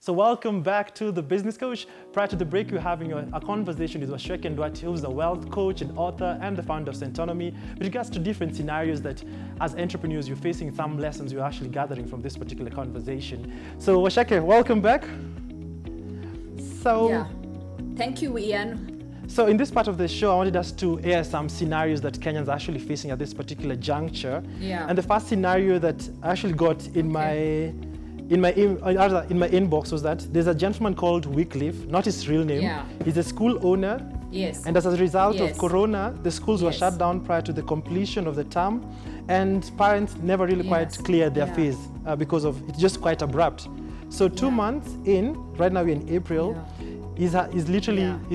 So welcome back to The Business Coach. Prior to the break, we're having a conversation with Waceke Nduati, who's a wealth coach and author and the founder of Centonomy, with regards to different scenarios that as entrepreneurs, you're facing, some lessons you're actually gathering from this particular conversation. So Waceke, welcome back. Yeah, thank you, Ian. So in this part of the show, I wanted us to air some scenarios that Kenyans are actually facing at this particular juncture. Yeah. And the first scenario that I actually got in my inbox was that there's a gentleman called Waceke, not his real name. Yeah. He's a school owner. Yes. And as a result of Corona, the schools were Yes. shut down prior to the completion of the term, and parents never really quite cleared their phase because of it's just quite abrupt. So 2 months in, right now we're in April, his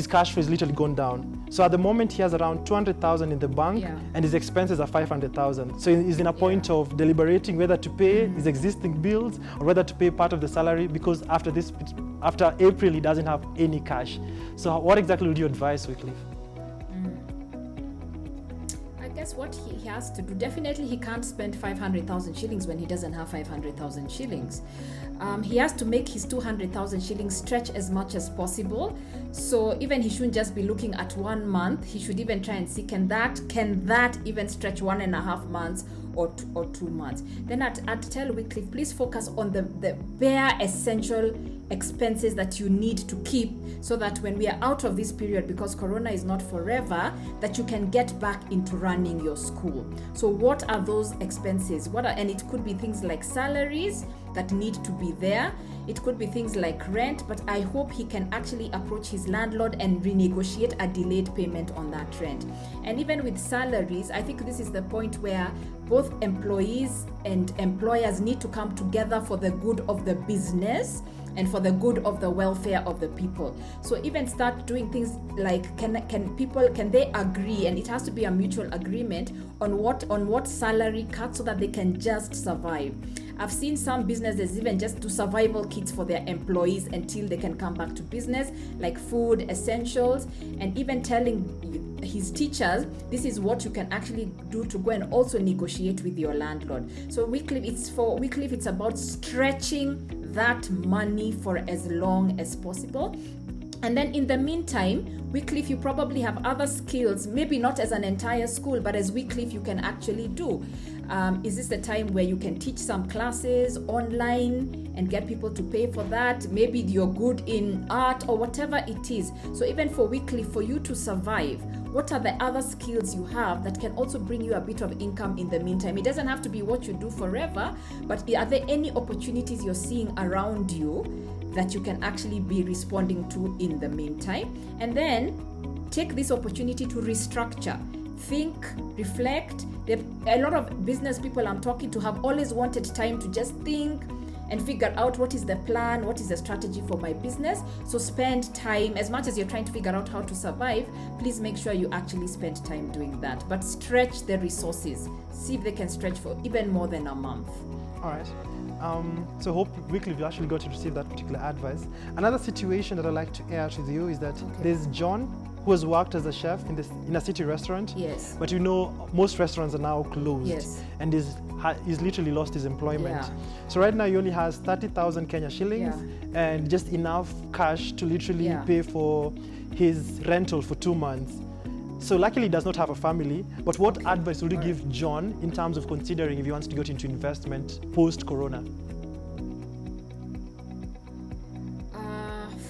cash flow is literally gone down. So at the moment he has around 200,000 in the bank, and his expenses are 500,000. So he's in a point of deliberating whether to pay his existing bills or whether to pay part of the salary, because after April he doesn't have any cash. So what exactly would you advise, Waceke? I guess what he has to do, definitely he can't spend 500,000 shillings when he doesn't have 500,000 shillings. He has to make his 200,000 shillings stretch as much as possible. So even he shouldn't just be looking at 1 month, he should even try and see, can that even stretch 1.5 months or 2 months. Then I'd tell Waceke, please focus on the bare essential expenses that you need to keep, so that when we are out of this period, because Corona is not forever, that you can get back into running your school. So what are those expenses? And it could be things like salaries that need to be there. It could be things like rent, but I hope he can actually approach his landlord and renegotiate a delayed payment on that rent. And even with salaries, I think this is the point where both employees and employers need to come together for the good of the business and for the good of the welfare of the people. So even start doing things like, can they agree, and it has to be a mutual agreement on what salary cut, so that they can just survive. I've seen some businesses even just do survival kits for their employees until they can come back to business, like food, essentials, and even telling his teachers, this is what you can actually do to go and also negotiate with your landlord. So Waceke, it's about stretching that money for as long as possible. And then in the meantime, Waceke, you probably have other skills, maybe not as an entire school, but as Waceke you can actually do. Is this the time where you can teach some classes online and get people to pay for that? Maybe you're good in art or whatever it is. So even for Waceke, for you to survive, what are the other skills you have that can also bring you a bit of income in the meantime? It doesn't have to be what you do forever, but are there any opportunities you're seeing around you that you can actually be responding to in the meantime? And then take this opportunity to restructure. Think, reflect. A lot of business people I'm talking to have always wanted time to just think and figure out what is the plan, what is the strategy for my business. So spend time, as much as you're trying to figure out how to survive, please make sure you actually spend time doing that. But stretch the resources. See if they can stretch for even more than a month. All right. So hope Waceke you actually got to receive that particular advice. Another situation that I'd like to air with you is that there's John, who has worked as a chef in a city restaurant. Yes. But you know, most restaurants are now closed. Yes. And he's literally lost his employment. Yeah. So right now he only has 30,000 Kenya shillings and just enough cash to literally pay for his rental for 2 months. So luckily he does not have a family, but what advice would you give John in terms of considering if he wants to get into investment post-Corona?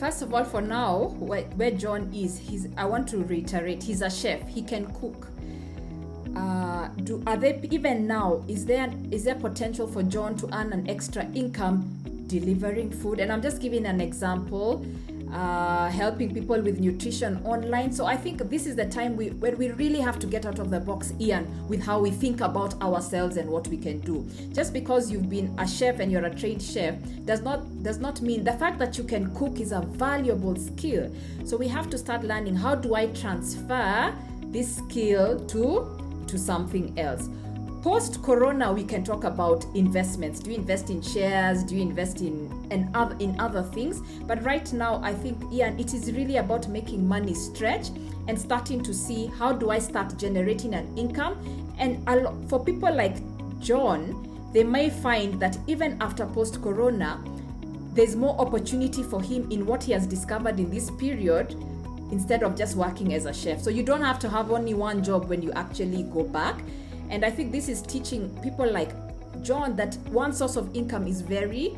First of all, for now, where John is, I want to reiterate, he's a chef, he can cook. Even now, is there potential for John to earn an extra income delivering food? And I'm just giving an example, helping people with nutrition online. So I think this is the time where we really have to get out of the box, Ian, with how we think about ourselves and what we can do. Just because you've been a chef and you're a trained chef does not mean the fact that you can cook is a valuable skill. So we have to start learning, how do I transfer this skill to something else? Post-Corona, we can talk about investments. Do you invest in shares? Do you invest in other things? But right now, I think, Ian, it is really about making money stretch and starting to see, how do I start generating an income? And for people like John, they may find that even after post-Corona, there's more opportunity for him in what he has discovered in this period instead of just working as a chef. So you don't have to have only one job when you actually go back. And I think this is teaching people like John that one source of income is very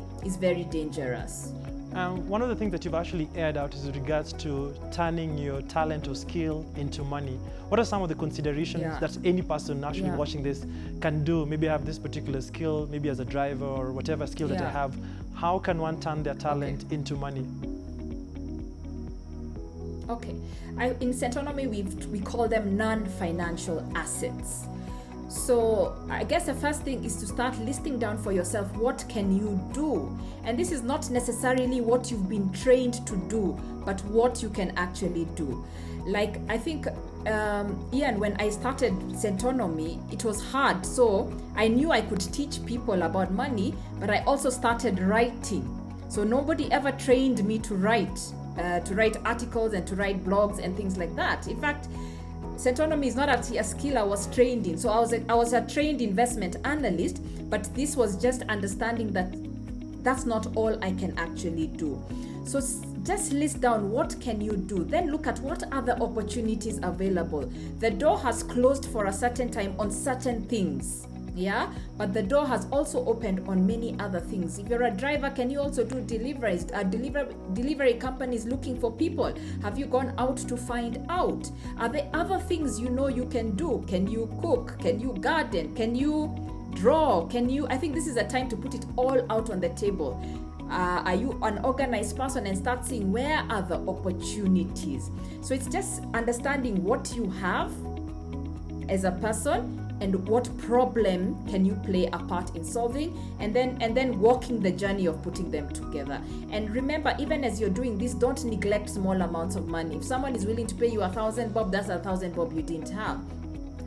dangerous. One of the things that you've actually aired out is with regards to turning your talent or skill into money. What are some of the considerations that any person actually watching this can do? Maybe I have this particular skill, maybe as a driver or whatever skill that I have. How can one turn their talent into money? Okay, in Centonomy we call them non-financial assets. So I guess the first thing is to start listing down for yourself, what can you do? And this is not necessarily what you've been trained to do, but what you can actually do. Like, I think, Ian, when I started Centonomy, it was hard. So I knew I could teach people about money, but I also started writing. So nobody ever trained me to write articles and to write blogs and things like that. In fact, Centonomy is not actually a skill I was trained in. So I was a trained investment analyst, but this was just understanding that that's not all I can actually do. So just list down what can you do. Then look at what other opportunities available. The door has closed for a certain time on certain things. Yeah, but the door has also opened on many other things. If you're a driver, can you also do deliveries? Delivery companies looking for people. Have you gone out to find out? Are there other things you know you can do? Can you cook? Can you garden? Can you draw? I think this is a time to put it all out on the table. Are you an organized person, and start seeing where are the opportunities? So it's just understanding what you have as a person and what problem can you play a part in solving, and then walking the journey of putting them together. And remember, even as you're doing this, don't neglect small amounts of money. If someone is willing to pay you 1,000 bob, that's 1,000 bob you didn't have.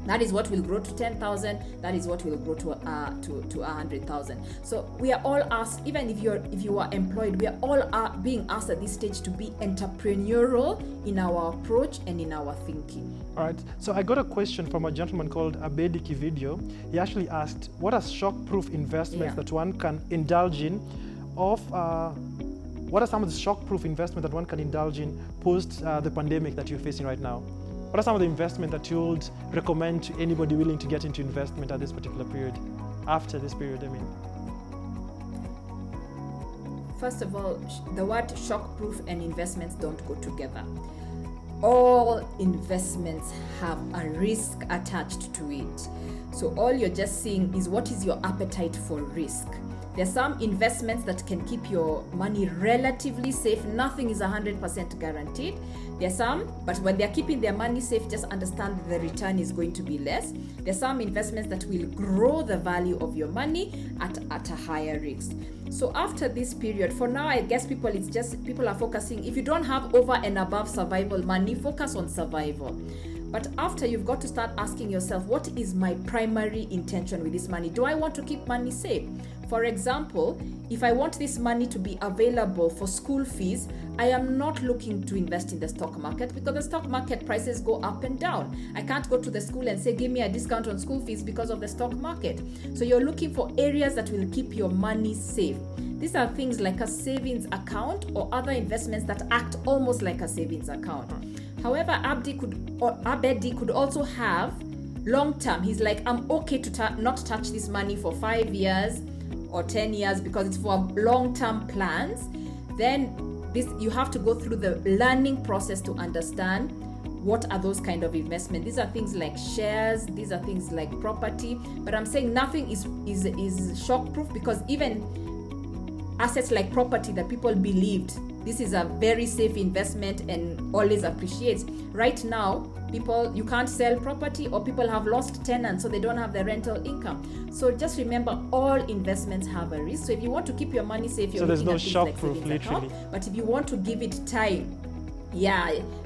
That is what will grow to 10,000. That is what will grow to 100,000. So we are all asked, even if you are employed, we are all being asked at this stage to be entrepreneurial in our approach and in our thinking. All right. So I got a question from a gentleman called Abedi Kivideo. He actually asked, "What are shock-proof investments that one can indulge in? What are some of the shock-proof investments that one can indulge in post the pandemic that you're facing right now? What are some of the investments that you would recommend to anybody willing to get into investment at this particular period, after this period, I mean?" First of all, the word shock-proof and investments don't go together. All investments have a risk attached to it. So all you're just seeing is what is your appetite for risk. There are some investments that can keep your money relatively safe. Nothing is 100% guaranteed. There are some, but when they're keeping their money safe, just understand that the return is going to be less. There are some investments that will grow the value of your money at a higher risk. So after this period, for now, I guess people are focusing, if you don't have over and above survival money, focus on survival. But after, you've got to start asking yourself, what is my primary intention with this money? Do I want to keep money safe? For example, if I want this money to be available for school fees, I am not looking to invest in the stock market, because the stock market prices go up and down. I can't go to the school and say, give me a discount on school fees because of the stock market. So you're looking for areas that will keep your money safe. These are things like a savings account or other investments that act almost like a savings account. However, Abedi could also have long term. He's like, I'm okay to not touch this money for 5 years or 10 years because it's for long-term plans. Then you have to go through the learning process to understand what are those kind of investments. These are things like shares, these are things like property, but I'm saying nothing is shock-proof, because even assets like property that people believed this is a very safe investment and always appreciates, right now you can't sell property, or people have lost tenants so they don't have the rental income. So just remember, all investments have a risk. So if you want to keep your money safe, you're looking at things like savings account. But if you want to give it time,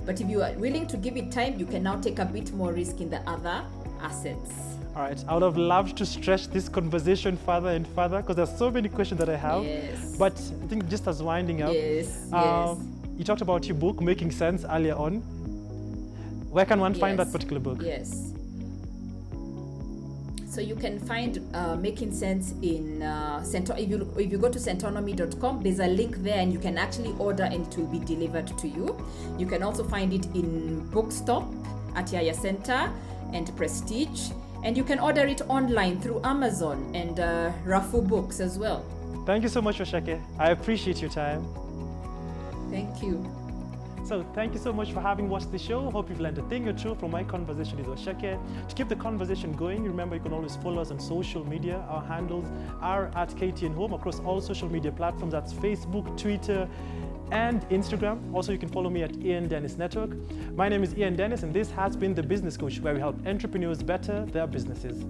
but if you are willing to give it time, you can now take a bit more risk in the other assets. All right, I would have loved to stretch this conversation further and further, because there's so many questions that I have. Yes. But I think just as winding up, you talked about your book, Making Sense, earlier on. Where can one find that particular book? Yes. So you can find Making Sense in if you go to centonomy.com, there's a link there and you can actually order and it will be delivered to you. You can also find it in Bookstop, at Yaya Center and Prestige, and you can order it online through Amazon and Rafu Books as well. Thank you so much, Waceke. I appreciate your time. Thank you. So thank you so much for having watched the show. Hope you've learned a thing or two from my conversation with Waceke. To keep the conversation going, remember you can always follow us on social media. Our handles are at KTN Home across all social media platforms. That's Facebook, Twitter, and Instagram. Also, you can follow me at Ian Dennis Network. My name is Ian Dennis, and this has been The Business Coach, where we help entrepreneurs better their businesses.